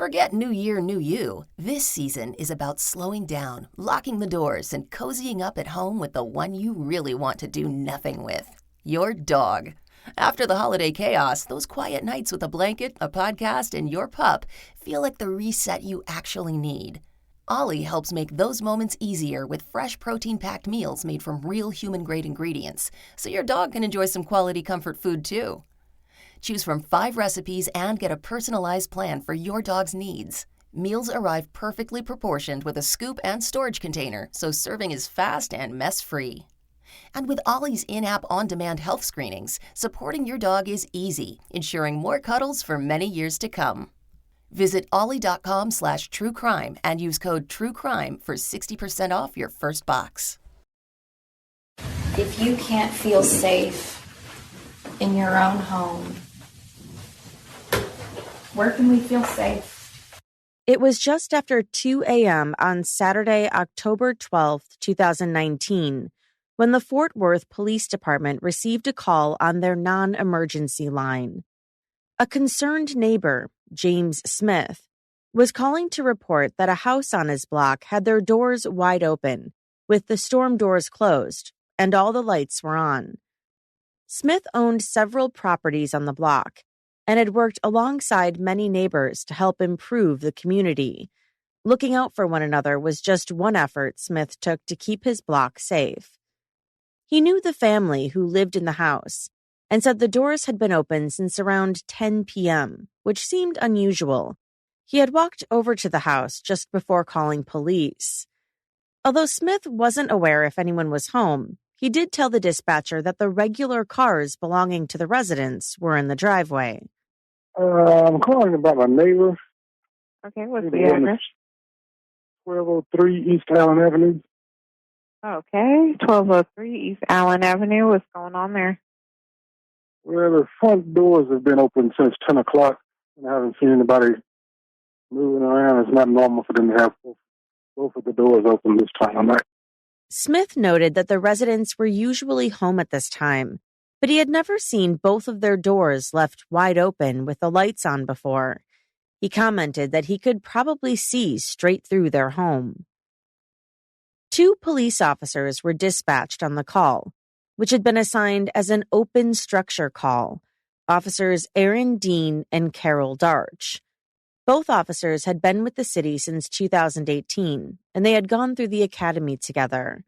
Forget New Year, New You. This season is about slowing down, locking the doors, and cozying up at home with the one you really want to do nothing with. Your dog. After the holiday chaos, those quiet nights with a blanket, a podcast, and your pup feel like the reset you actually need. Ollie helps make those moments easier with fresh protein-packed meals made from real human-grade ingredients, so your dog can enjoy some quality comfort food too. Choose from 5 recipes and get a personalized plan for your dog's needs. Meals arrive perfectly proportioned with a scoop and storage container, so serving is fast and mess-free. And with Ollie's in-app on-demand health screenings, supporting your dog is easy, ensuring more cuddles for many years to come. Visit ollie.com/truecrime and use code TRUECRIME for 60% off your first box. If you can't feel safe in your own home, where can we feel safe? It was just after 2 a.m. on Saturday, October 12th, 2019, when the Fort Worth Police Department received a call on their non-emergency line. A concerned neighbor, James Smith, was calling to report that a house on his block had their doors wide open, with the storm doors closed, and all the lights were on. Smith owned several properties on the block and had worked alongside many neighbors to help improve the community. Looking out for one another was just one effort Smith took to keep his block safe. He knew the family who lived in the house and said the doors had been open since around 10 p.m., which seemed unusual. He had walked over to the house just before calling police. Although Smith wasn't aware if anyone was home, he did tell the dispatcher that the regular cars belonging to the residents were in the driveway. I'm calling about my neighbor. Okay, what's the address? 1203 East Allen Avenue. Okay, 1203 East Allen Avenue. What's going on there? Well, the front doors have been open since 10 o'clock, and I haven't seen anybody moving around. It's not normal for them to have both of the doors open this time of night. Smith noted that the residents were usually home at this time, but he had never seen both of their doors left wide open with the lights on before. He commented that he could probably see straight through their home. 2 police officers were dispatched on the call, which had been assigned as an open structure call, officers Aaron Dean and Carol Darch. Both officers had been with the city since 2018, and they had gone through the academy together.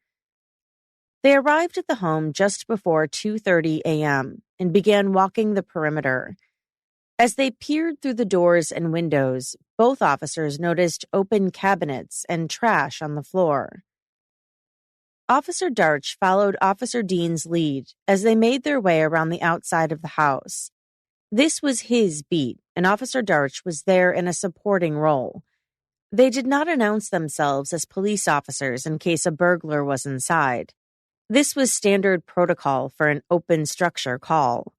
They arrived at the home just before 2:30 a.m. and began walking the perimeter. As they peered through the doors and windows, both officers noticed open cabinets and trash on the floor. Officer Darch followed Officer Dean's lead as they made their way around the outside of the house. This was his beat, and Officer Darch was there in a supporting role. They did not announce themselves as police officers in case a burglar was inside. This was standard protocol for an open structure call.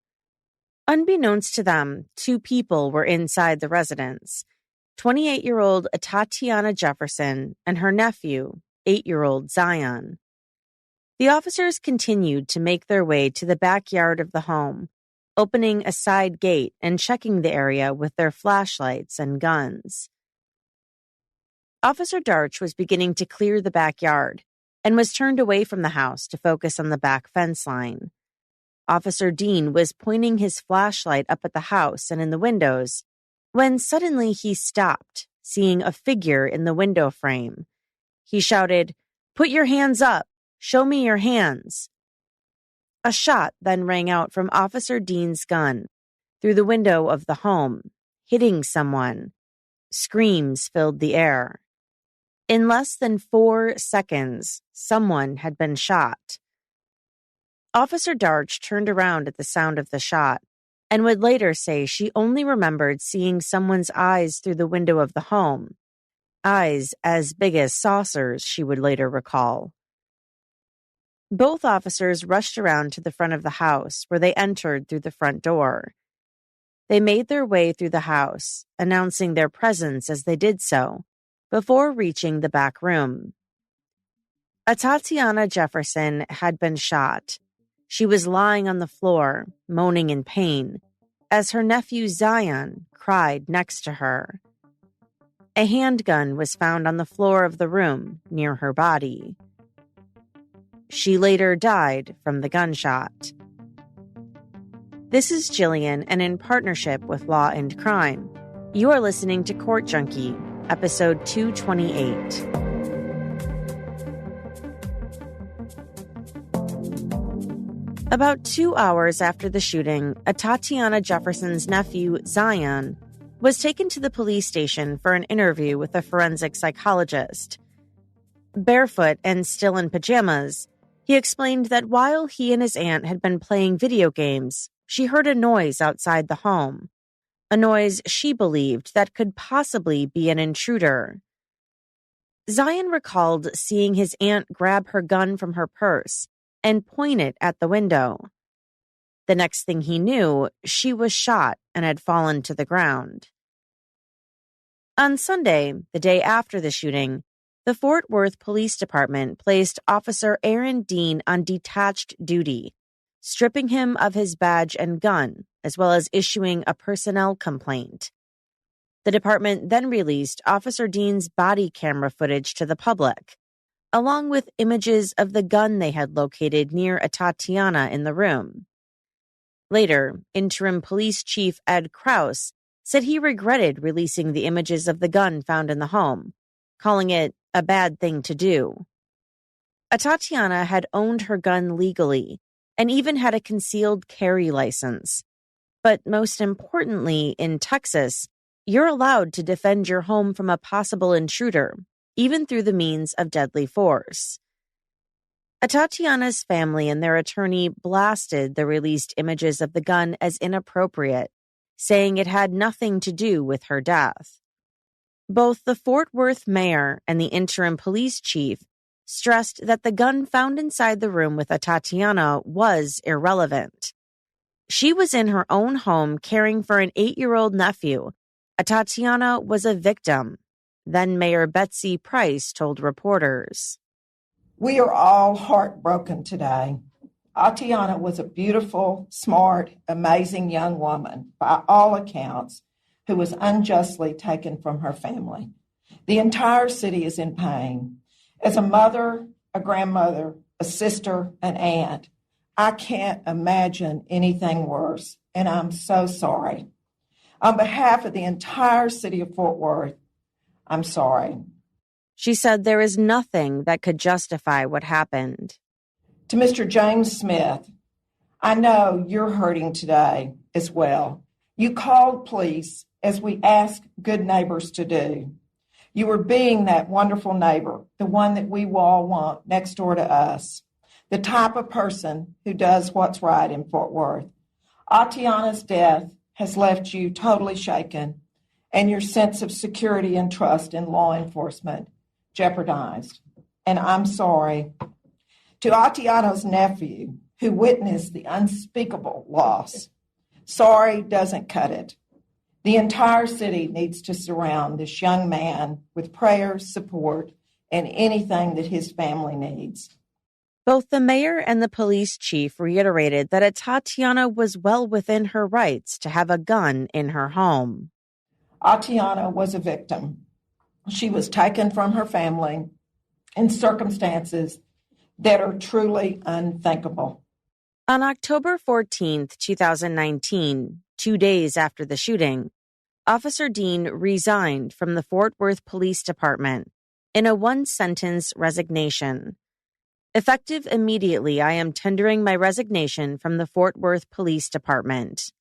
Unbeknownst to them, 2 people were inside the residence. 28-year-old Atatiana Jefferson and her nephew, 8-year-old Zion. The officers continued to make their way to the backyard of the home, opening a side gate and checking the area with their flashlights and guns. Officer Darch was beginning to clear the backyard and was turned away from the house to focus on the back fence line. Officer Dean was pointing his flashlight up at the house and in the windows when suddenly he stopped, seeing a figure in the window frame. He shouted, "Put your hands up! Show me your hands!" A shot then rang out from Officer Dean's gun through the window of the home, hitting someone. Screams filled the air. In less than 4 seconds, someone had been shot. Officer Darch turned around at the sound of the shot and would later say she only remembered seeing someone's eyes through the window of the home. Eyes as big as saucers, she would later recall. Both officers rushed around to the front of the house, where they entered through the front door. They made their way through the house, announcing their presence as they did so, before reaching the back room. Atatiana Jefferson had been shot. She was lying on the floor, moaning in pain, as her nephew Zion cried next to her. a handgun was found on the floor of the room near her body. She later died from the gunshot. This is Jillian, and in partnership with Law and Crime, you are listening to Court Junkie, episode 228. About 2 hours after the shooting, Atatiana Jefferson's nephew, Zion, was taken to the police station for an interview with a forensic psychologist. Barefoot and still in pajamas, he explained that while he and his aunt had been playing video games, she heard a noise outside the home, a noise she believed that could possibly be an intruder. Zion recalled seeing his aunt grab her gun from her purse and point it at the window. The next thing he knew, she was shot and had fallen to the ground. On Sunday, the day after the shooting, the Fort Worth Police Department placed Officer Aaron Dean on detached duty, stripping him of his badge and gun, as well as issuing a personnel complaint. The department then released Officer Dean's body camera footage to the public, along with images of the gun they had located near Atatiana in the room. Later, Interim Police Chief Ed Krause said he regretted releasing the images of the gun found in the home, calling it a bad thing to do. Atatiana had owned her gun legally and even had a concealed carry license. But most importantly, in Texas, you're allowed to defend your home from a possible intruder, even through the means of deadly force. Atatiana's family and their attorney blasted the released images of the gun as inappropriate, saying it had nothing to do with her death. Both the Fort Worth mayor and the interim police chief stressed that the gun found inside the room with Atatiana was irrelevant. She was in her own home caring for an 8-year-old nephew. Atatiana was a victim. Then Mayor Betsy Price told reporters. We are all heartbroken today. Atatiana was a beautiful, smart, amazing young woman, by all accounts, who was unjustly taken from her family. The entire city is in pain. As a mother, a grandmother, a sister, an aunt, I can't imagine anything worse, and I'm so sorry. On behalf of the entire city of Fort Worth, I'm sorry. She said there is nothing that could justify what happened. To Mr. James Smith, I know you're hurting today as well. You called police as we ask good neighbors to do. You were being that wonderful neighbor, the one that we all want next door to us, the type of person who does what's right in Fort Worth. Atatiana's death has left you totally shaken and your sense of security and trust in law enforcement jeopardized. And I'm sorry. To Atatiana's nephew, who witnessed the unspeakable loss, sorry doesn't cut it. The entire city needs to surround this young man with prayers, support, and anything that his family needs. Both the mayor and the police chief reiterated that Atatiana was well within her rights to have a gun in her home. Atatiana was a victim. She was taken from her family in circumstances that are truly unthinkable. On October 14th, 2019, 2 days after the shooting, Officer Dean resigned from the Fort Worth Police Department in a one-sentence resignation. Effective immediately, I am tendering my resignation from the Fort Worth Police Department.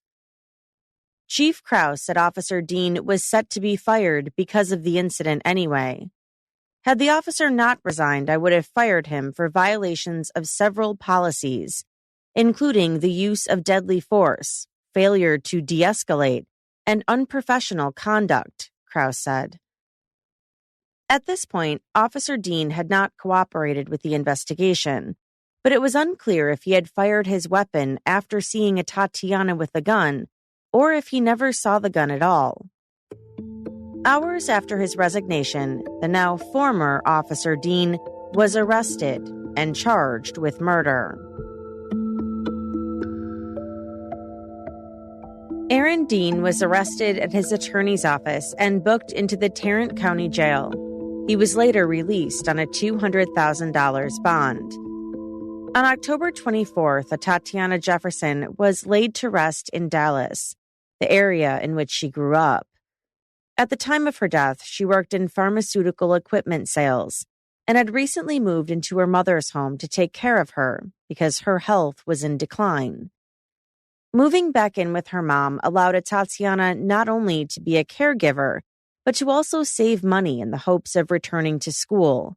Chief Krause said Officer Dean was set to be fired because of the incident anyway. Had the officer not resigned, I would have fired him for violations of several policies, including the use of deadly force, failure to de-escalate, and unprofessional conduct, Krause said. At this point, Officer Dean had not cooperated with the investigation, but it was unclear if he had fired his weapon after seeing Atatiana with the gun, or if he never saw the gun at all. Hours after his resignation, the now former Officer Dean was arrested and charged with murder. Aaron Aaron Dean was arrested at his attorney's office and booked into the Tarrant County Jail. He was later released on a $200,000 bond. On October 24th, Atatiana Jefferson was laid to rest in Dallas, the area in which she grew up. At the time of her death, she worked in pharmaceutical equipment sales and had recently moved into her mother's home to take care of her because her health was in decline. Moving back in with her mom allowed Atatiana not only to be a caregiver, but to also save money in the hopes of returning to school.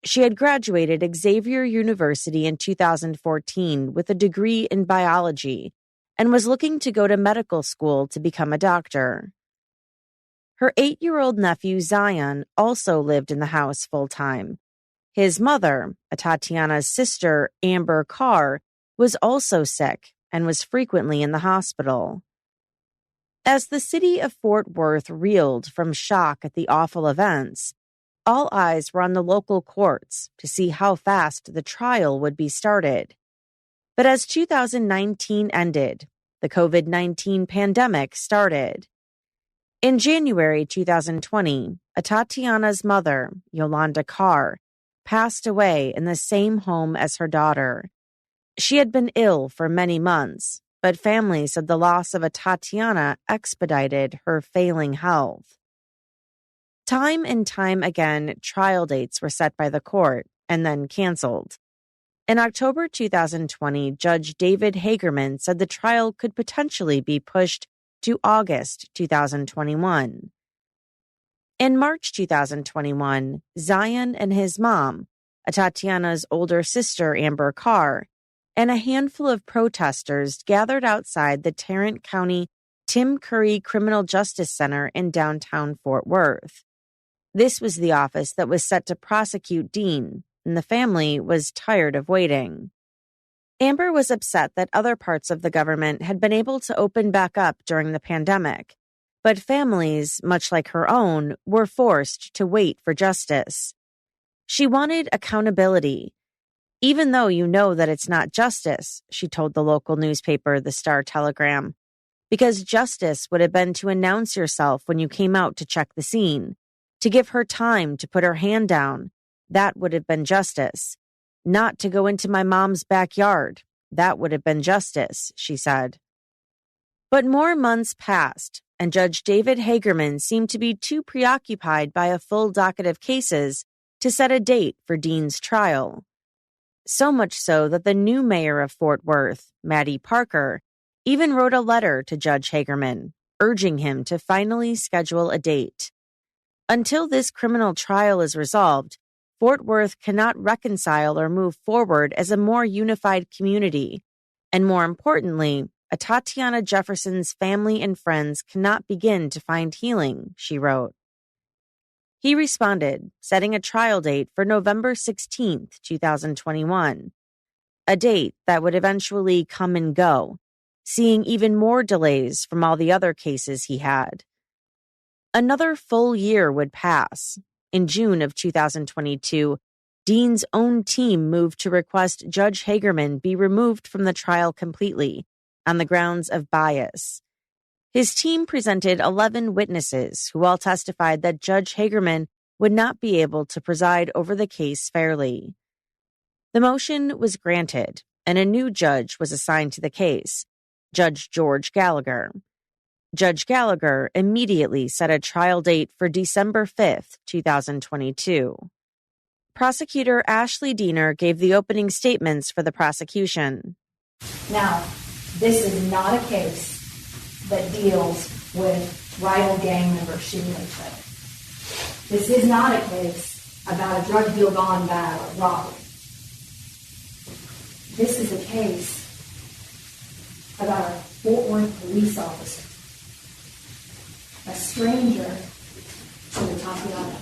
She had graduated Xavier University in 2014 with a degree in biology and was looking to go to medical school to become a doctor. Her 8-year-old nephew Zion also lived in the house full-time. His mother, Atatiana's sister, Amber Keur, was also sick and was frequently in the hospital. As the city of Fort Worth reeled from shock at the awful events, all eyes were on the local courts to see how fast the trial would be started. But as 2019 ended, the COVID-19 pandemic started. In January 2020, Atatiana's mother, Yolanda Keur, passed away in the same home as her daughter. She had been ill for many months, but family said the loss of Atatiana expedited her failing health. Time and time again, trial dates were set by the court and then canceled. In October 2020, Judge David Hagerman said the trial could potentially be pushed to August 2021. In March 2021, Zion and his mom, Atatiana's older sister Amber Keur, and a handful of protesters gathered outside the Tarrant County Tim Curry Criminal Justice Center in downtown Fort Worth. This was the office that was set to prosecute Dean, and the family was tired of waiting. Amber was upset that other parts of the government had been able to open back up during the pandemic, but families, much like her own, were forced to wait for justice. She wanted accountability. Even though you know that it's not justice, she told the local newspaper, the Star-Telegram, because justice would have been to announce yourself when you came out to check the scene, to give her time to put her hand down. That would have been justice. Not to go into my mom's backyard. That would have been justice, she said. But more months passed, and Judge David Hagerman seemed to be too preoccupied by a full docket of cases to set a date for Dean's trial. So much so that the new mayor of Fort Worth, Maddie Parker, even wrote a letter to Judge Hagerman, urging him to finally schedule a date. Until this criminal trial is resolved, Fort Worth cannot reconcile or move forward as a more unified community. And more importantly, Atatiana Jefferson's family and friends cannot begin to find healing, she wrote. He responded, setting a trial date for November 16, 2021, a date that would eventually come and go, seeing even more delays from all the other cases he had. Another full year would pass. In June of 2022, Dean's own team moved to request Judge Hagerman be removed from the trial completely on the grounds of bias. His team presented 11 witnesses who all testified that Judge Hagerman would not be able to preside over the case fairly. The motion was granted, and a new judge was assigned to the case, Judge George Gallagher. Judge Gallagher immediately set a trial date for December 5th, 2022. Prosecutor Ashley Diener gave the opening statements for the prosecution. Now, this is not a case that deals with rival gang members shooting each other. This is not a case about a drug deal gone bad or robbery. This is a case about a Fort Worth police officer, a stranger to Atatiana,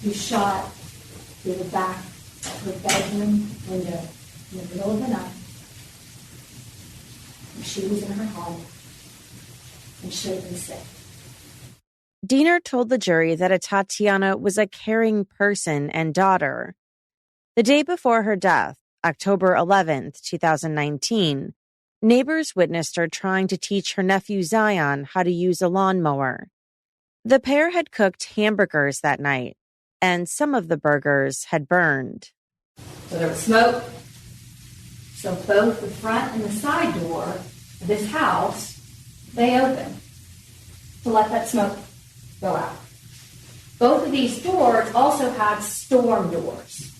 who shot through the back of her bedroom window in the middle of the night. She was in her home, and should have been sick. Diener told the jury that Atatiana was a caring person and daughter. The day before her death, October 11th, 2019, Neighbors witnessed her trying to teach her nephew Zion how to use a lawnmower. The pair had cooked hamburgers that night, and some of the burgers had burned. So there was smoke. So both the front and the side door of this house, they opened to let that smoke go out. Both of these doors also had storm doors,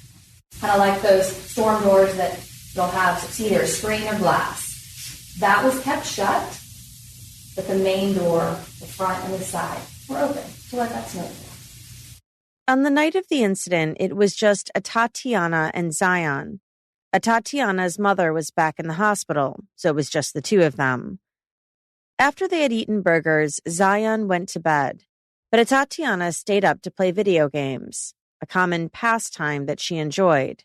kind of like those storm doors that they'll have, it's either a screen or glass. That was kept shut, but the main door, the front and the side, were open to let that smoke go. On the night of the incident, it was just Atatiana and Zion. Atatiana's mother was back in the hospital, so it was just the two of them. After they had eaten burgers, Zion went to bed, but Atatiana stayed up to play video games, a common pastime that she enjoyed.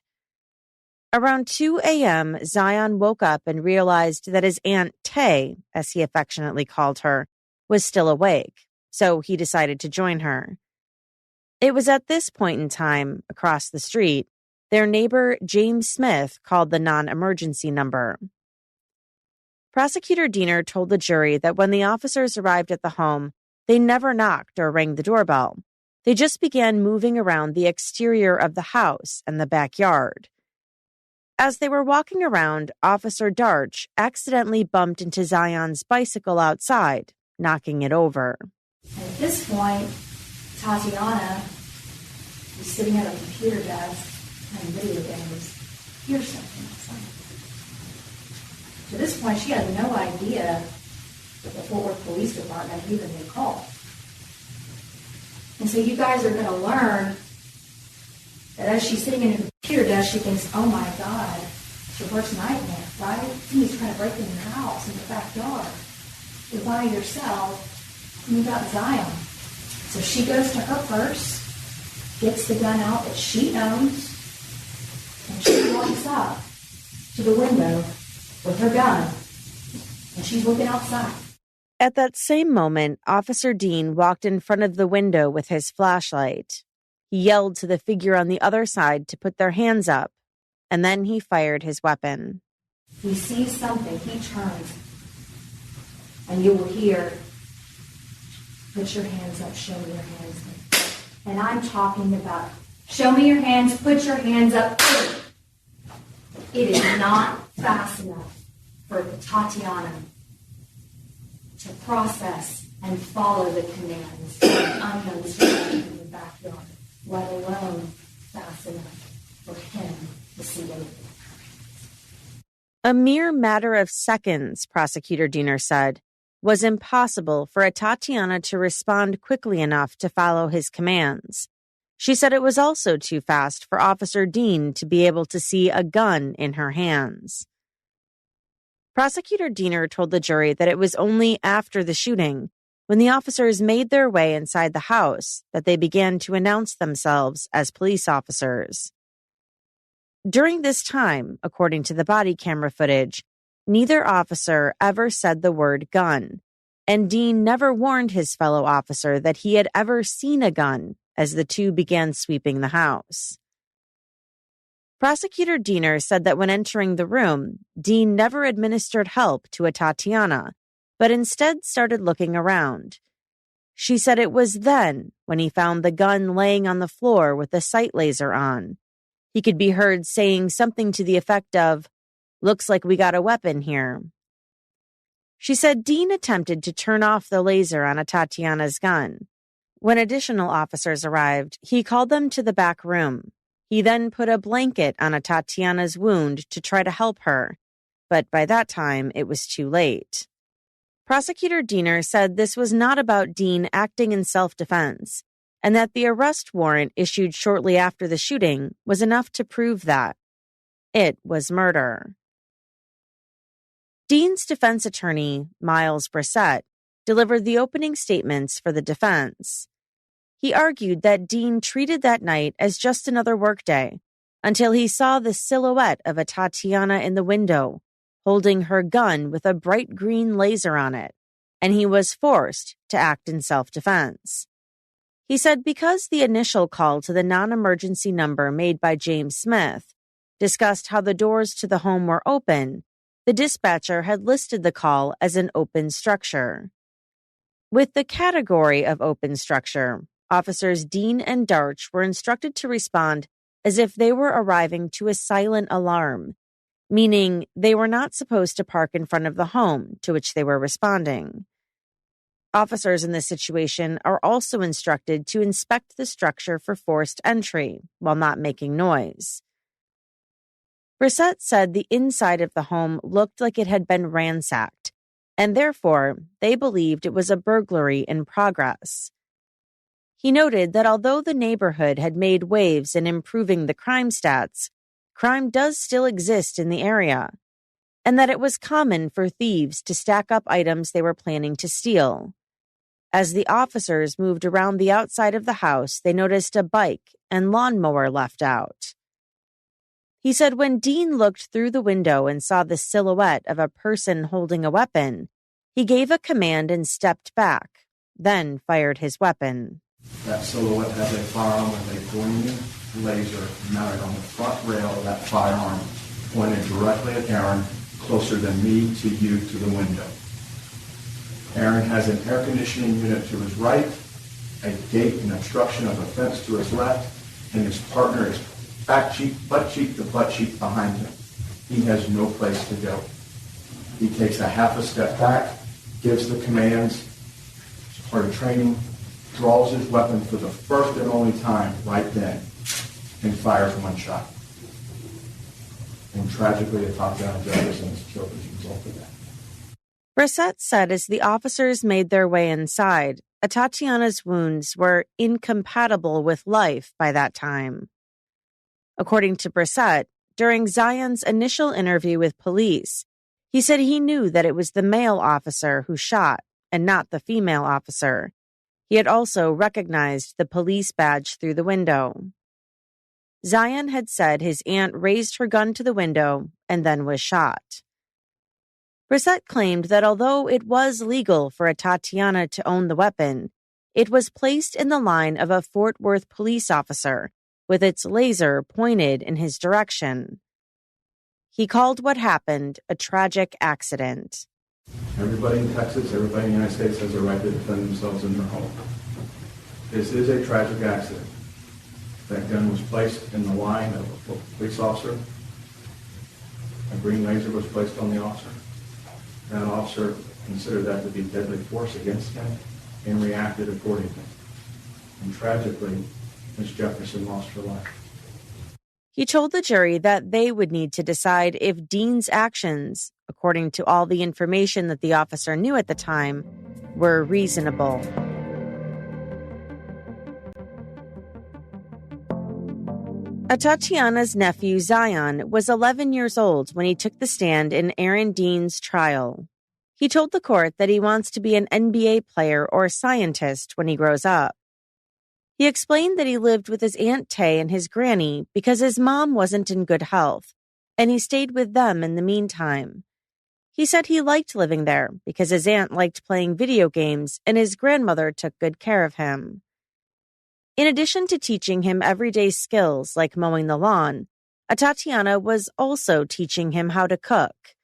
Around 2 a.m., Zion woke up and realized that his Aunt Tay, as he affectionately called her, was still awake, so he decided to join her. It was at this point in time, across the street, their neighbor James Smith called the non-emergency number. Prosecutor Diener told the jury that when the officers arrived at the home, they never knocked or rang the doorbell. They just began moving around the exterior of the house and the backyard. As they were walking around, Officer Darch accidentally bumped into Zion's bicycle outside, knocking it over. And at this point, Tatiana was sitting at a computer desk playing video games. Here's something outside. To this point, she had no idea that the Fort Worth Police Department had even been called. And so you guys are going to learn that as she's sitting in her computer desk, she thinks, oh my God, it's your worst nightmare, right? Somebody's trying to break into your house in the backyard. You're by yourself, and you got Zion. So she goes to her purse, gets the gun out that she owns, and she walks up to the window with her gun, and she's looking outside. At that same moment, Officer Dean walked in front of the window with his flashlight. He yelled to the figure on the other side to put their hands up, and then he fired his weapon. He sees something, he turns, and you will hear, put your hands up, show me your hands up. And I'm talking about, show me your hands, put your hands up. It is not fast enough for Tatiana to process and follow the commands of an unknown stranger in the backyard, let alone fast enough for him to see anything. A mere matter of seconds, Prosecutor Diener said, was impossible for Atatiana to respond quickly enough to follow his commands. She said it was also too fast for Officer Dean to be able to see a gun in her hands. Prosecutor Diener told the jury that it was only after the shooting, when the officers made their way inside the house, that they began to announce themselves as police officers. During this time, according to the body camera footage, neither officer ever said the word gun, and Dean never warned his fellow officer that he had ever seen a gun as the two began sweeping the house. Prosecutor Diener said that when entering the room, Dean never administered help to Atatiana, but instead started looking around. She said it was then when he found the gun laying on the floor with the sight laser on. He could be heard saying something to the effect of, "Looks like we got a weapon here." She said Dean attempted to turn off the laser on Atatiana's gun. When additional officers arrived, he called them to the back room. He then put a blanket on Atatiana's wound to try to help her, but by that time it was too late. Prosecutor Diener said this was not about Dean acting in self-defense, and that the arrest warrant issued shortly after the shooting was enough to prove that. It was murder. Dean's defense attorney, Miles Brissett, delivered the opening statements for the defense. He argued that Dean treated that night as just another workday until he saw the silhouette of Atatiana in the window, holding her gun with a bright green laser on it, and he was forced to act in self-defense. He said because the initial call to the non-emergency number made by James Smith discussed how the doors to the home were open, The dispatcher had listed the call as an open structure. With the category of open structure, Officers Dean and Darch were instructed to respond as if they were arriving to a silent alarm, meaning they were not supposed to park in front of the home to which they were responding. Officers in this situation are also instructed to inspect the structure for forced entry while not making noise. Brissett said the inside of the home looked like it had been ransacked, and therefore they believed it was a burglary in progress. He noted that although the neighborhood had made waves in improving the crime stats, crime does still exist in the area, and that it was common for thieves to stack up items they were planning to steal. As the officers moved around the outside of the house, they noticed a bike and lawnmower left out. He said when Dean looked through the window and saw the silhouette of a person holding a weapon, he gave a command and stepped back, then fired his weapon. That silhouette has a firearm with a green laser mounted on the front rail of that firearm, pointed directly at Aaron, closer than me to you to the window. Aaron has an air conditioning unit to his right, a gate and obstruction of a fence to his left, and his partner is butt cheek to butt cheek behind him. He has no place to go. He takes a half a step back, gives the commands, as part of training, draws his weapon for the first and only time right then, and fires one shot. And tragically, Atatiana Jefferson is killed as a result of that. Brissett said as the officers made their way inside, Atatiana's wounds were incompatible with life by that time. According to Brissett, during Zion's initial interview with police, he said he knew that it was the male officer who shot and not the female officer. He had also recognized the police badge through the window. Zion had said his aunt raised her gun to the window and then was shot. Brissett claimed that although it was legal for Atatiana to own the weapon, it was placed in the line of a Fort Worth police officer with its laser pointed in his direction. He called what happened a tragic accident. Everybody in Texas, everybody in the United States has a right to defend themselves in their home. This is a tragic accident. That gun was placed in the line of a police officer. A green laser was placed on the officer. That officer considered that to be deadly force against him and reacted accordingly. And tragically, Ms. Jefferson lost her life. He told the jury that they would need to decide if Dean's actions, according to all the information that the officer knew at the time, were reasonable. Atatiana's nephew Zion was 11 years old when he took the stand in Aaron Dean's trial. He told the court that he wants to be an NBA player or scientist when he grows up. He explained that he lived with his Aunt Tay and his granny because his mom wasn't in good health, and he stayed with them in the meantime. He said he liked living there because his aunt liked playing video games and his grandmother took good care of him. In addition to teaching him everyday skills like mowing the lawn, Atatiana was also teaching him how to cook.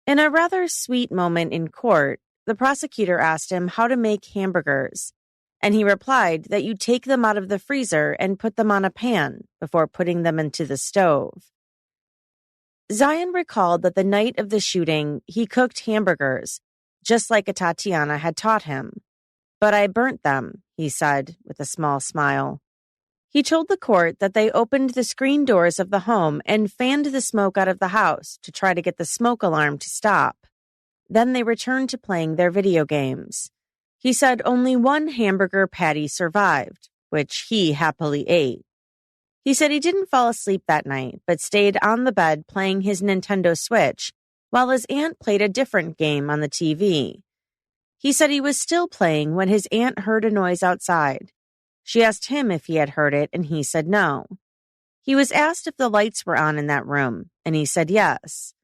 In a rather sweet moment in court, the prosecutor asked him how to make hamburgers, and he replied that you take them out of the freezer and put them on a pan before putting them into the stove. Zion recalled that the night of the shooting, he cooked hamburgers, just like Atatiana had taught him. But I burnt them, he said, with a small smile. He told the court that they opened the screen doors of the home and fanned the smoke out of the house to try to get the smoke alarm to stop. Then they returned to playing their video games. He said only one hamburger patty survived, which he happily ate. He said he didn't fall asleep that night, but stayed on the bed playing his Nintendo Switch, while his aunt played a different game on the TV. He said he was still playing when his aunt heard a noise outside. She asked him if he had heard it, and he said no. He was asked if the lights were on in that room, and he said yes.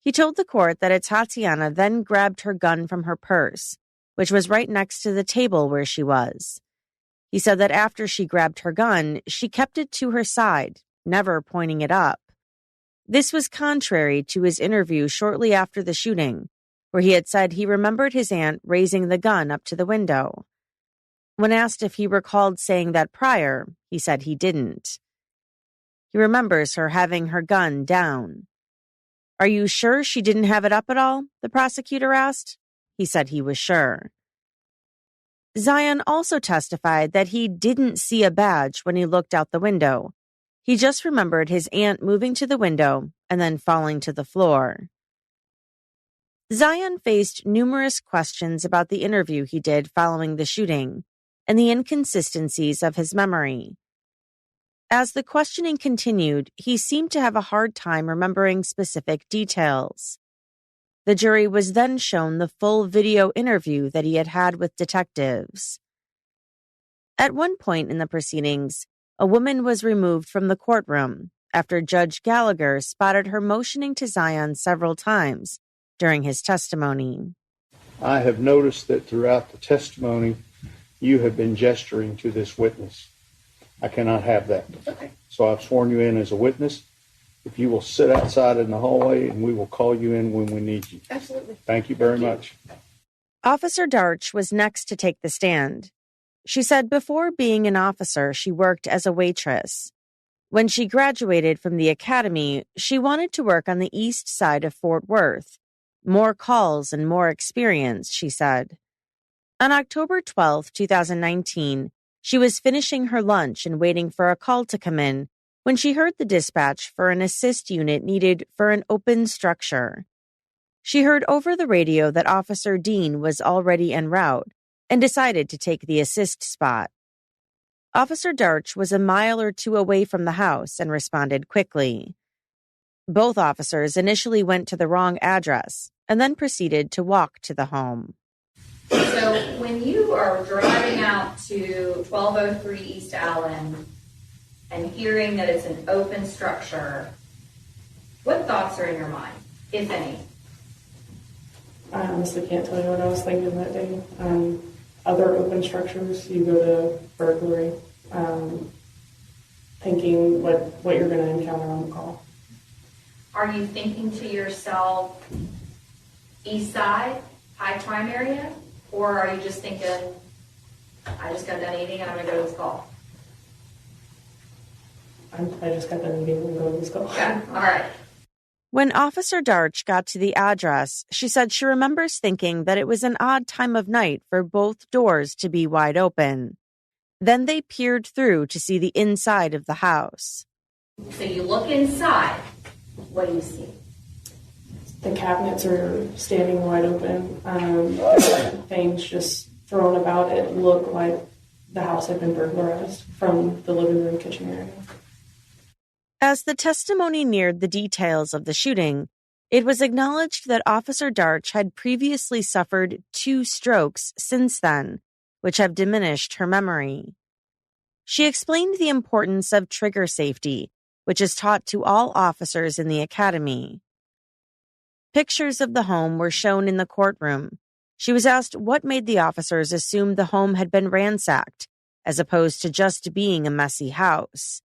He told the court that Atatiana then grabbed her gun from her purse, which was right next to the table where she was. He said that after she grabbed her gun, she kept it to her side, never pointing it up. This was contrary to his interview shortly after the shooting, where he had said he remembered his aunt raising the gun up to the window. When asked if he recalled saying that prior, he said he didn't. He remembers her having her gun down. "Are you sure she didn't have it up at all?" the prosecutor asked. He said he was sure. Zion also testified that he didn't see a badge when he looked out the window. He just remembered his aunt moving to the window and then falling to the floor. Zion faced numerous questions about the interview he did following the shooting and the inconsistencies of his memory. As the questioning continued, he seemed to have a hard time remembering specific details. The jury was then shown the full video interview that he had had with detectives. At one point in the proceedings, a woman was removed from the courtroom after Judge Gallagher spotted her motioning to Zion several times during his testimony. "I have noticed that throughout the testimony, you have been gesturing to this witness. I cannot have that. Okay. So I've sworn you in as a witness. If you will sit outside in the hallway, and we will call you in when we need you." Absolutely. Thank you very much. Officer Darch was next to take the stand. She said before being an officer, she worked as a waitress. When she graduated from the academy, she wanted to work on the east side of Fort Worth. More calls and more experience, she said. On October 12, 2019, she was finishing her lunch and waiting for a call to come in when she heard the dispatch for an assist unit needed for an open structure. She heard over the radio that Officer Dean was already en route and decided to take the assist spot. Officer Darch was a mile or two away from the house and responded quickly. Both officers initially went to the wrong address and then proceeded to walk to the home. So when you are driving out to 1203 East Allen and hearing that it's an open structure, what thoughts are in your mind, if any? I honestly can't tell you what I was thinking that day. Other open structures, you go to burglary, thinking what you're going to encounter on the call. Are you thinking to yourself, east side, high crime area? Or are you just thinking, I just got done eating and I'm going to go to this call? I just got done eating and go to this call. Okay, all right. When Officer Darch got to the address, she said she remembers thinking that it was an odd time of night for both doors to be wide open. Then they peered through to see the inside of the house. So you look inside. What do you see? The cabinets are standing wide open. Things just thrown about. It looked like the house had been burglarized from the living room, kitchen area. As the testimony neared the details of the shooting, it was acknowledged that Officer Darch had previously suffered 2 strokes since then, which have diminished her memory. She explained the importance of trigger safety, which is taught to all officers in the academy. Pictures of the home were shown in the courtroom. She was asked what made the officers assume the home had been ransacked, as opposed to just being a messy house.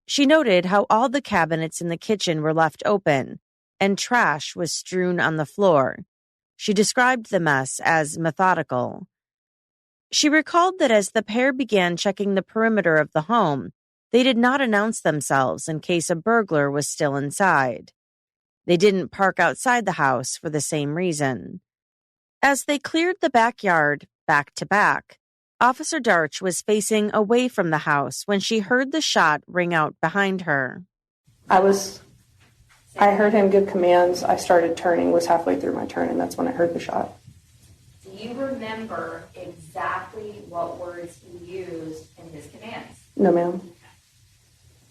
She noted how all the cabinets in the kitchen were left open, and trash was strewn on the floor. She described the mess as methodical. She recalled that as the pair began checking the perimeter of the home, they did not announce themselves in case a burglar was still inside. They didn't park outside the house for the same reason. As they cleared the backyard, back to back, Officer Darch was facing away from the house when she heard the shot ring out behind her. I heard him give commands. I started turning, was halfway through my turn, and that's when I heard the shot. Do you remember exactly what words he used in his commands? No, ma'am.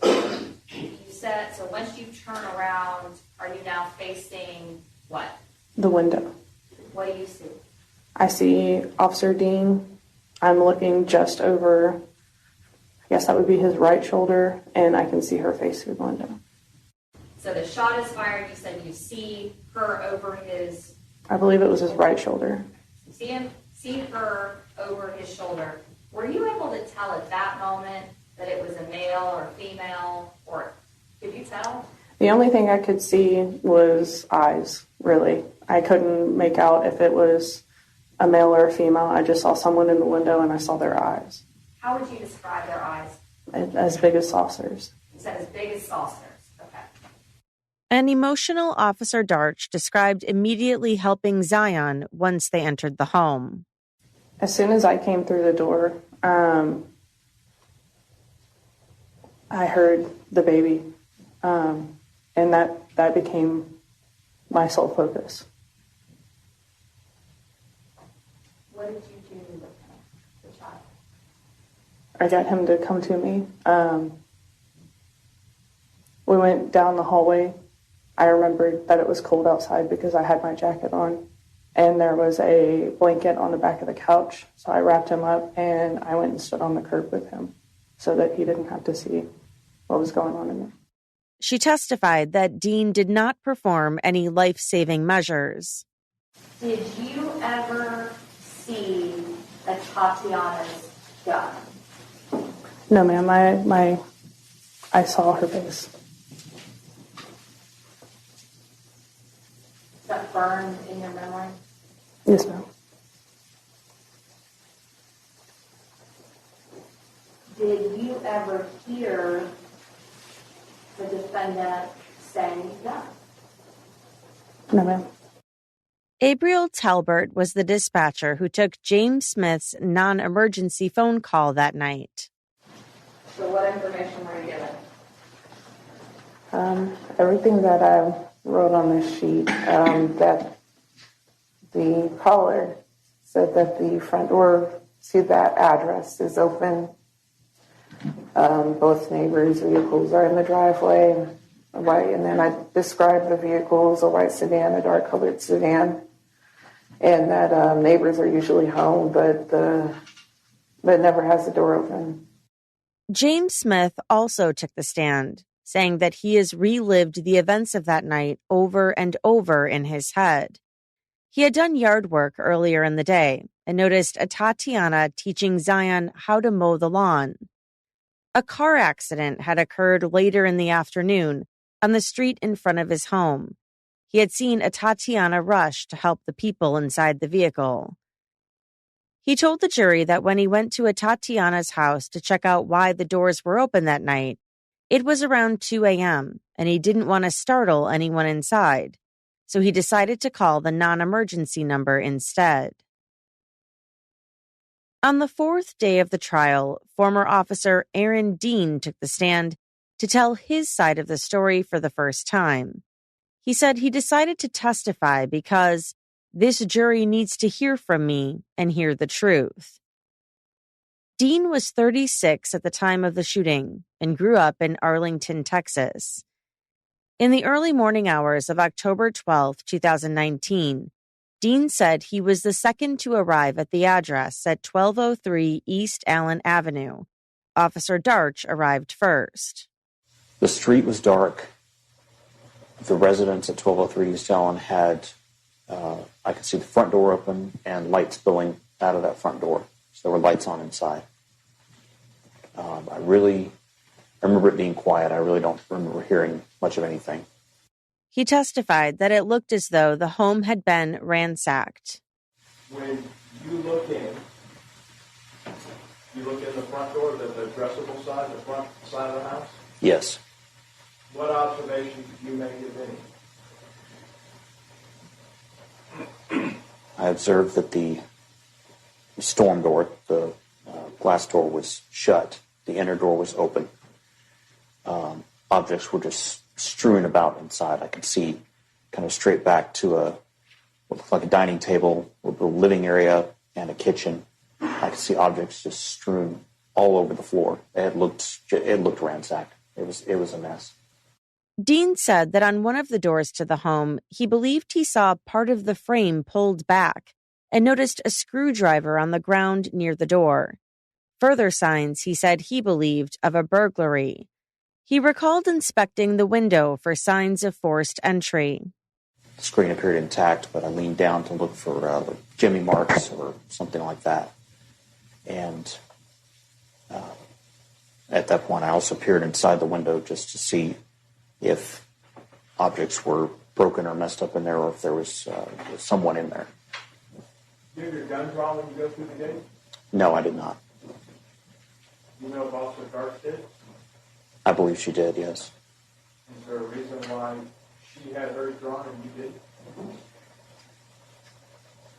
You said, so once you turn around, are you now facing what? The window. What do you see? I see Officer Dean. I'm looking just over, I guess that would be his right shoulder, and I can see her face through the window. So the shot is fired. You said you see her over his... I believe it was his right shoulder. You see her over his shoulder. Were you able to tell at that moment that it was a male or female, or could you tell? The only thing I could see was eyes, really. I couldn't make out if it was a male or a female. I just saw someone in the window and I saw their eyes. How would you describe their eyes? As big as saucers. You said as big as saucers. Okay. An emotional Officer Darch described immediately helping Zion once they entered the home. As soon as I came through the door, I heard the baby, and that became my sole focus. What did you do with the child? I got him to come to me. We went down the hallway. I remembered that it was cold outside because I had my jacket on, and there was a blanket on the back of the couch. So I wrapped him up and I went and stood on the curb with him so that he didn't have to see what was going on in there. She testified that Dean did not perform any life-saving measures. Did you ever see Atatiana's gun? No, ma'am. I saw her face. Is that burned in your memory? Yes, ma'am. Did you ever hear the defendant saying gun? No, ma'am. Abriel Talbert was the dispatcher who took James Smith's non-emergency phone call that night. So what information were you given? Everything that I wrote on this sheet, that the caller said that the front door to that address is open. Both neighbors' vehicles are in the driveway, and then I described the vehicles, a white sedan, a dark-colored sedan, and that neighbors are usually home, but never has the door open. James Smith also took the stand, saying that he has relived the events of that night over and over in his head. He had done yard work earlier in the day and noticed Atatiana teaching Zion how to mow the lawn. A car accident had occurred later in the afternoon on the street in front of his home. He had seen Atatiana rush to help the people inside the vehicle. He told the jury that when he went to Atatiana's house to check out why the doors were open that night, it was around 2 a.m., and he didn't want to startle anyone inside, so he decided to call the non-emergency number instead. On the fourth day of the trial, former Officer Aaron Dean took the stand to tell his side of the story for the first time. He said he decided to testify because this jury needs to hear from me and hear the truth. Dean was 36 at the time of the shooting and grew up in Arlington, Texas. In the early morning hours of October 12, 2019, Dean said he was the second to arrive at the address at 1203 East Allen Avenue. Officer Darch arrived first. The street was dark. The residents at 1203 East Allen had, I could see the front door open and light spilling out of that front door. So there were lights on inside. I remember it being quiet. I really don't remember hearing much of anything. He testified that it looked as though the home had been ransacked. When you look in the front door, the addressable side, the front side of the house? Yes. What observations did you make, if any? I observed that the storm door, the glass door, was shut. The inner door was open. Objects were just strewn about inside. I could see kind of straight back to what looked like a dining table with a living area and a kitchen. I could see objects just strewn all over the floor. It looked ransacked. It was a mess. Dean said that on one of the doors to the home, he believed he saw part of the frame pulled back and noticed a screwdriver on the ground near the door. Further signs, he said he believed, of a burglary. He recalled inspecting the window for signs of forced entry. The screen appeared intact, but I leaned down to look for jimmy marks or something like that. And at that point, I also peered inside the window just to see if objects were broken or messed up in there, or if there was someone in there. Did you have your gun drawn when you go through the gate? No, I did not. You know if Officer Dark did? I believe she did, yes. Is there a reason why she had hers drawn and you didn't?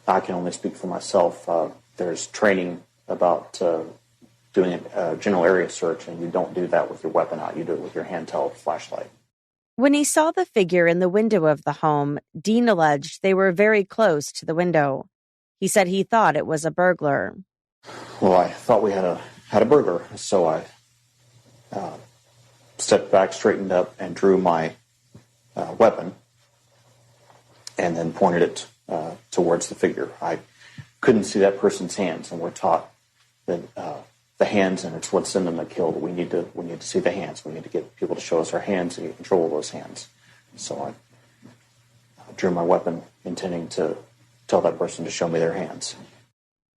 I can only speak for myself. There's training about doing a general area search, and you don't do that with your weapon out. You do it with your handheld flashlight. When he saw the figure in the window of the home, Dean alleged they were very close to the window. He said he thought it was a burglar. Well, I thought we had a burglar, so I stepped back, straightened up, and drew my weapon, and then pointed it towards the figure. I couldn't see that person's hands, and we're taught that the hands, and it's what's in them that killed. We need to see the hands. We need to get people to show us our hands and get control of those hands. So I drew my weapon, intending to tell that person to show me their hands.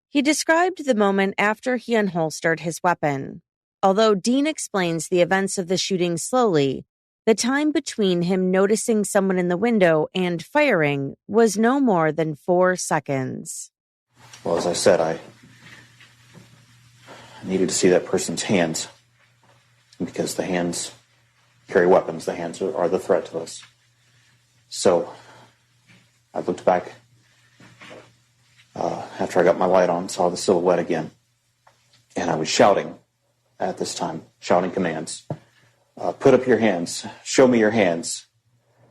He described the moment after he unholstered his weapon. Although Dean explains the events of the shooting slowly, the time between him noticing someone in the window and firing was no more than 4 seconds. Well, as I said, I needed to see that person's hands, because the hands carry weapons. The hands are the threat to us. So I looked back after I got my light on, saw the silhouette again, and I was shouting at this time, shouting commands. Put up your hands. Show me your hands.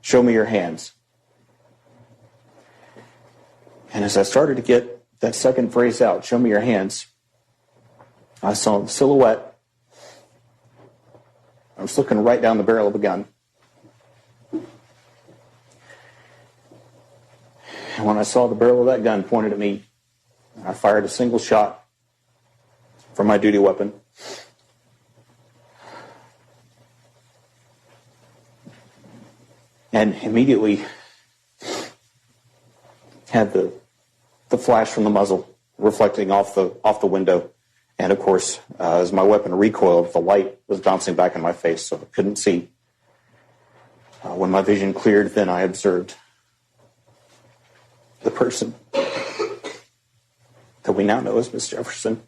Show me your hands. And as I started to get that second phrase out, show me your hands, I saw the silhouette. I was looking right down the barrel of a gun. And when I saw the barrel of that gun pointed at me, I fired a single shot from my duty weapon. And immediately had the flash from the muzzle reflecting off the window. And of course, as my weapon recoiled, the light was bouncing back in my face, so I couldn't see. When my vision cleared, then I observed the person that we now know as Miss Jefferson.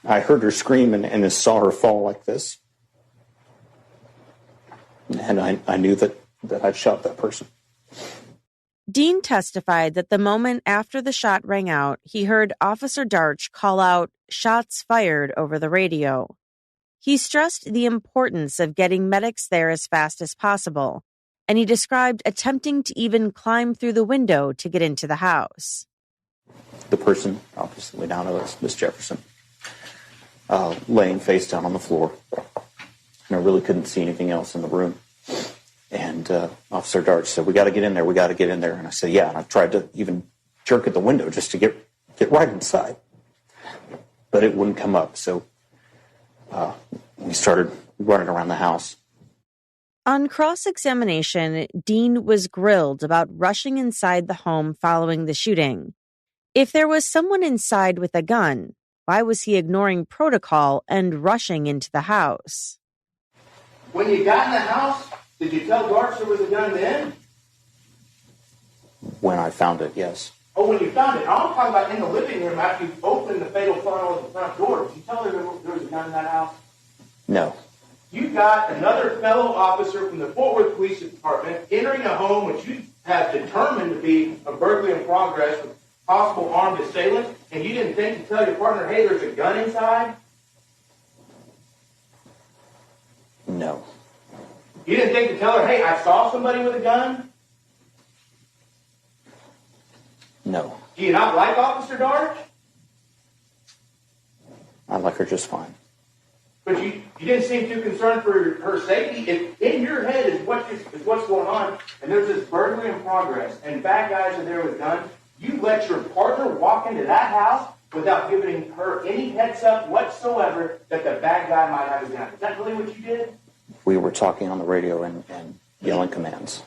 I heard her scream and saw her fall like this. And I knew that I'd shot that person. Dean testified that the moment after the shot rang out, he heard Officer Darch call out, "Shots fired," over the radio. He stressed the importance of getting medics there as fast as possible, and he described attempting to even climb through the window to get into the house. The person, obviously we now know as Miss Jefferson, laying face down on the floor. And I really couldn't see anything else in the room. And Officer Darch said, "We got to get in there. We got to get in there." And I said, "Yeah." And I tried to even jerk at the window just to get right inside, but it wouldn't come up. So we started running around the house. On cross-examination, Dean was grilled about rushing inside the home following the shooting. If there was someone inside with a gun, why was he ignoring protocol and rushing into the house? When you got in the house, did you tell Darch there was a gun then? When I found it, yes. Oh, when you found it. I'm talking about in the living room after you opened the fatal funnel of the front door. Did you tell her there was a gun in that house? No. You got another fellow officer from the Fort Worth Police Department entering a home which you have determined to be a burglary in progress with possible armed assailants, and you didn't think to tell your partner, "Hey, there's a gun inside"? No. You didn't think to tell her, "Hey, I saw somebody with a gun"? No. Do you not like Officer Darch? I like her just fine. But you didn't seem too concerned for her safety. If in your head is what's going on, and there's this burglary in progress, and bad guys are there with guns, you let your partner walk into that house without giving her any heads up whatsoever that the bad guy might have a gun. Is that really what you did? We were talking on the radio and yelling commands.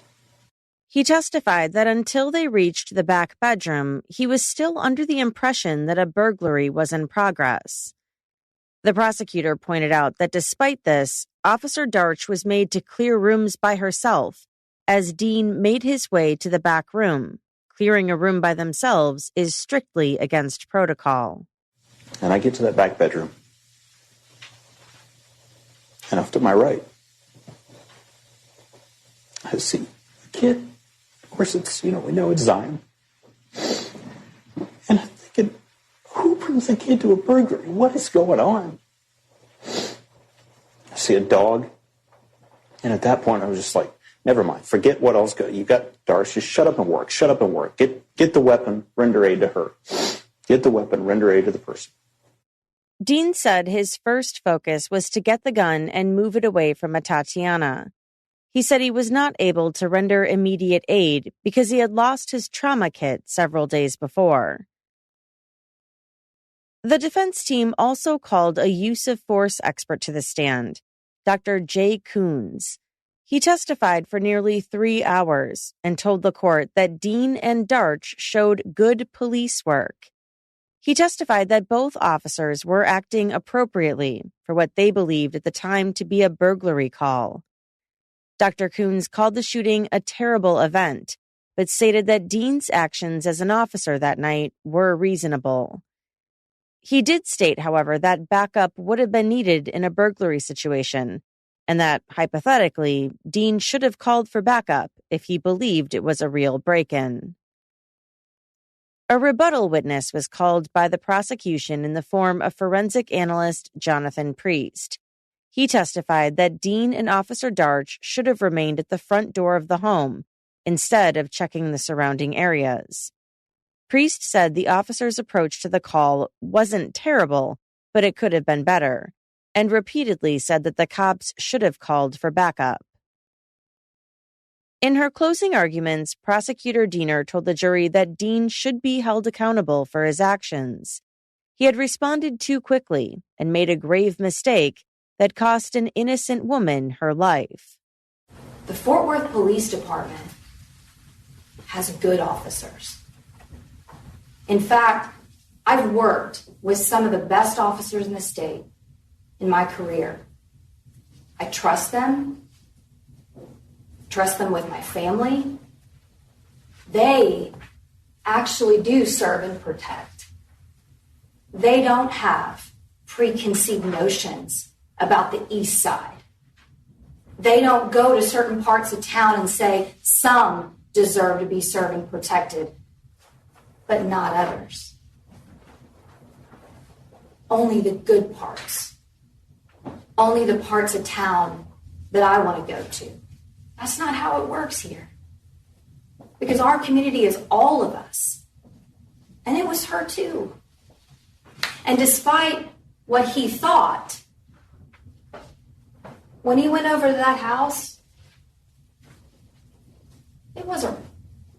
He testified that until they reached the back bedroom, he was still under the impression that a burglary was in progress. The prosecutor pointed out that despite this, Officer Darch was made to clear rooms by herself as Dean made his way to the back room. Clearing a room by themselves is strictly against protocol. And I get to that back bedroom. And off to my right, I see a kid. Of course, it's, we know it's Zion. And I'm thinking, who brings a kid to a burglary? What is going on? I see a dog. And at that point, I was just like, never mind. Forget what else. You got Darce. Just shut up and work. Shut up and work. Get the weapon. Render aid to her. Get the weapon. Render aid to the person. Dean said his first focus was to get the gun and move it away from Atatiana. He said he was not able to render immediate aid because he had lost his trauma kit several days before. The defense team also called a use of force expert to the stand, Dr. J. Coons. He testified for nearly 3 hours and told the court that Dean and Darch showed good police work. He testified that both officers were acting appropriately for what they believed at the time to be a burglary call. Dr. Coons called the shooting a terrible event, but stated that Dean's actions as an officer that night were reasonable. He did state, however, that backup would have been needed in a burglary situation, and that, hypothetically, Dean should have called for backup if he believed it was a real break-in. A rebuttal witness was called by the prosecution in the form of forensic analyst Jonathan Priest. He testified that Dean and Officer Darch should have remained at the front door of the home instead of checking the surrounding areas. Priest said the officer's approach to the call wasn't terrible, but it could have been better, and repeatedly said that the cops should have called for backup. In her closing arguments, Prosecutor Diener told the jury that Dean should be held accountable for his actions. He had responded too quickly and made a grave mistake that cost an innocent woman her life. The Fort Worth Police Department has good officers. In fact, I've worked with some of the best officers in the state in my career. I trust them with my family. They actually do serve and protect. They don't have preconceived notions about the East Side. They don't go to certain parts of town and say some deserve to be served and protected, but not others. Only the good parts. Only the parts of town that I want to go to. That's not how it works here. Because our community is all of us. And it was her too. And despite what he thought, when he went over to that house, it was a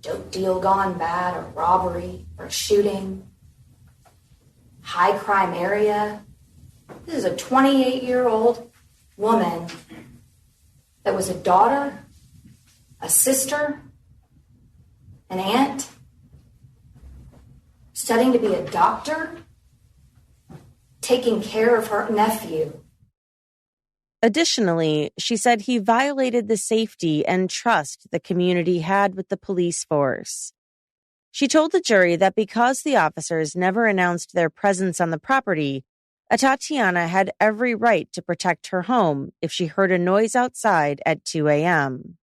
dope deal gone bad, or robbery, or a shooting, high crime area. This is a 28-year-old woman that was a daughter, a sister, an aunt, studying to be a doctor, taking care of her nephew. Additionally, she said he violated the safety and trust the community had with the police force. She told the jury that because the officers never announced their presence on the property, Atatiana had every right to protect her home if she heard a noise outside at 2 a.m.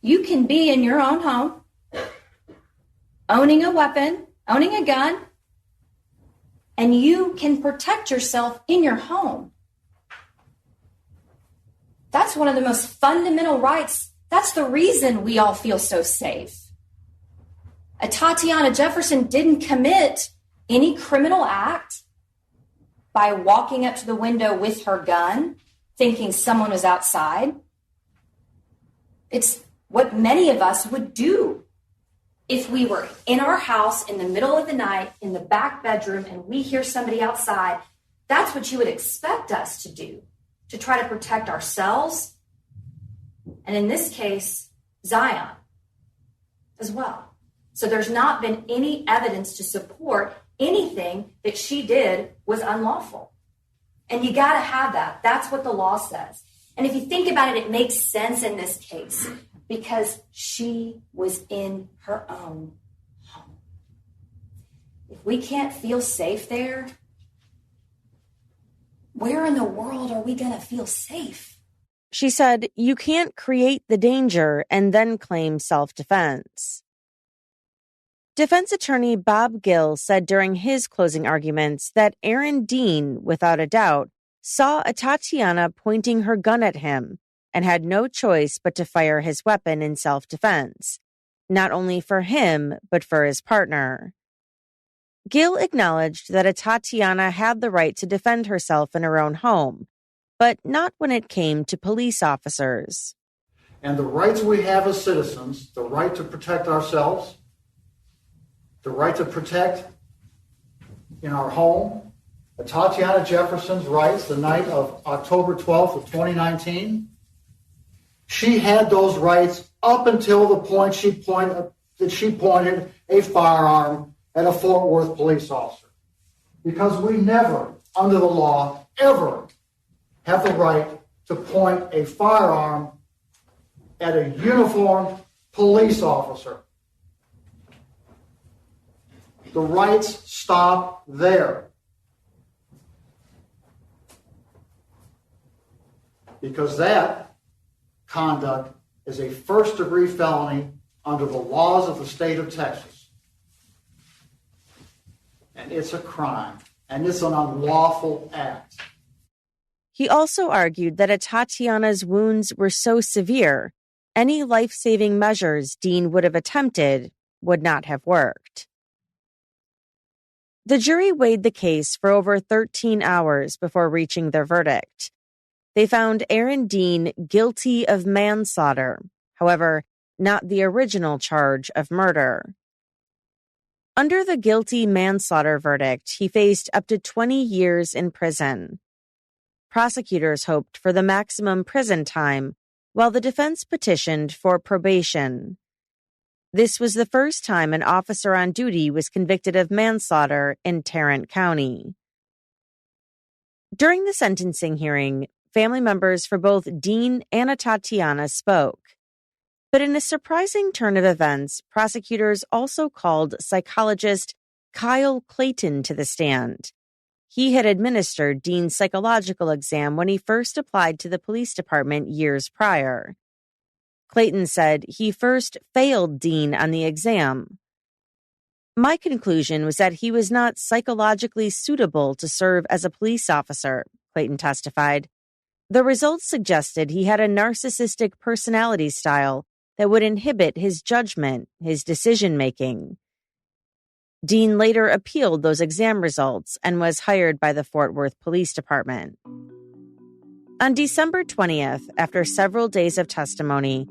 You can be in your own home, owning a weapon, owning a gun, and you can protect yourself in your home. That's one of the most fundamental rights. That's the reason we all feel so safe. Atatiana Jefferson didn't commit any criminal act by walking up to the window with her gun, thinking someone was outside. It's what many of us would do if we were in our house in the middle of the night, in the back bedroom, and we hear somebody outside. That's what you would expect us to do, to try to protect ourselves, and in this case, Zion as well. So there's not been any evidence to support anything that she did was unlawful. And you got to have that. That's what the law says. And if you think about it, it makes sense in this case because she was in her own home. If we can't feel safe there, where in the world are we going to feel safe? She said, you can't create the danger and then claim self-defense. Defense attorney Bob Gill said during his closing arguments that Aaron Dean, without a doubt, saw Atatiana pointing her gun at him and had no choice but to fire his weapon in self-defense, not only for him, but for his partner. Gill acknowledged that Atatiana had the right to defend herself in her own home, but not when it came to police officers. And the rights we have as citizens, the right to protect ourselves, the right to protect in our home, Atatiana Jefferson's rights the night of October 12th of 2019, she had those rights up until the point she pointed a firearm at a Fort Worth police officer. Because we never, under the law, ever have the right to point a firearm at a uniformed police officer. The rights stop there. Because that conduct is a first-degree felony under the laws of the state of Texas. And it's a crime, and it's an unlawful act. He also argued that Atatiana's wounds were so severe, any life-saving measures Dean would have attempted would not have worked. The jury weighed the case for over 13 hours before reaching their verdict. They found Aaron Dean guilty of manslaughter, however, not the original charge of murder. Under the guilty manslaughter verdict, he faced up to 20 years in prison. Prosecutors hoped for the maximum prison time, while the defense petitioned for probation. This was the first time an officer on duty was convicted of manslaughter in Tarrant County. During the sentencing hearing, family members for both Dean and Atatiana spoke. But in a surprising turn of events, prosecutors also called psychologist Kyle Clayton to the stand. He had administered Dean's psychological exam when he first applied to the police department years prior. Clayton said he first failed Dean on the exam. My conclusion was that he was not psychologically suitable to serve as a police officer, Clayton testified. The results suggested he had a narcissistic personality style that would inhibit his judgment, his decision-making. Dean later appealed those exam results and was hired by the Fort Worth Police Department. On December 20th, after several days of testimony,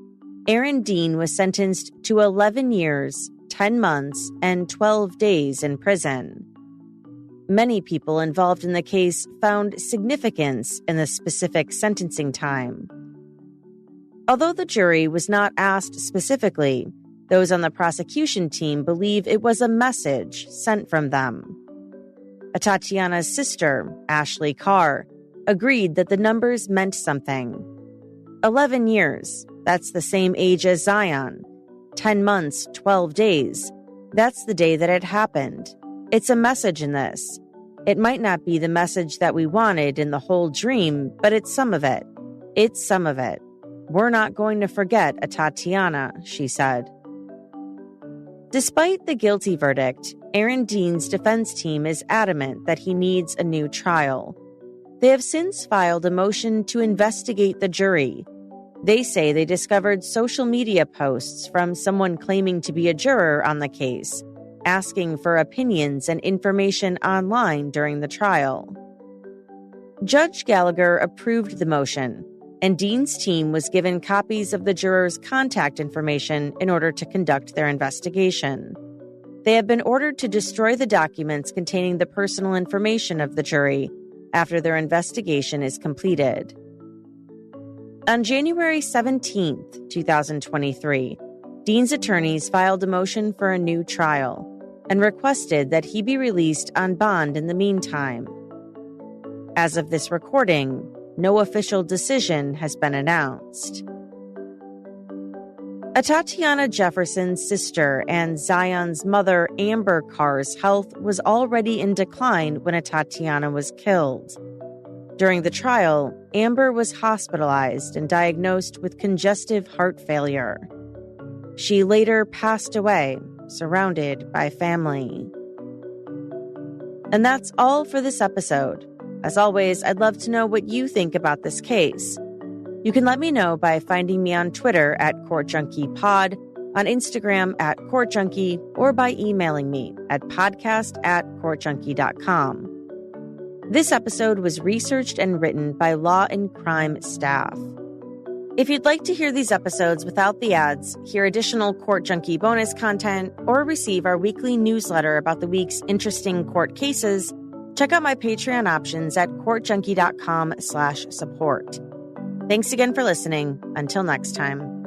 Aaron Dean was sentenced to 11 years, 10 months, and 12 days in prison. Many people involved in the case found significance in the specific sentencing time. Although the jury was not asked specifically, those on the prosecution team believe it was a message sent from them. Atatiana's sister, Ashley Keur, agreed that the numbers meant something. 11 years, that's the same age as Zion. 10 months, 12 days, that's the day that it happened. It's a message in this. It might not be the message that we wanted in the whole dream, but it's some of it. It's some of it. We're not going to forget Atatiana, she said. Despite the guilty verdict, Aaron Dean's defense team is adamant that he needs a new trial. They have since filed a motion to investigate the jury. They say they discovered social media posts from someone claiming to be a juror on the case, asking for opinions and information online during the trial. Judge Gallagher approved the motion, and Dean's team was given copies of the jurors' contact information in order to conduct their investigation. They have been ordered to destroy the documents containing the personal information of the jury after their investigation is completed. On January 17, 2023, Dean's attorneys filed a motion for a new trial and requested that he be released on bond in the meantime. As of this recording, no official decision has been announced. Atatiana Jefferson's sister and Zion's mother, Amber Keur's health was already in decline when Atatiana was killed. During the trial, Amber was hospitalized and diagnosed with congestive heart failure. She later passed away, surrounded by family. And that's all for this episode. As always, I'd love to know what you think about this case. You can let me know by finding me on Twitter at CourtJunkiePod, on Instagram at CourtJunkie, or by emailing me at podcast@CourtJunkie.com. This episode was researched and written by Law and Crime staff. If you'd like to hear these episodes without the ads, hear additional Court Junkie bonus content, or receive our weekly newsletter about the week's interesting court cases, check out my Patreon options at CourtJunkie.com/support. Thanks again for listening. Until next time.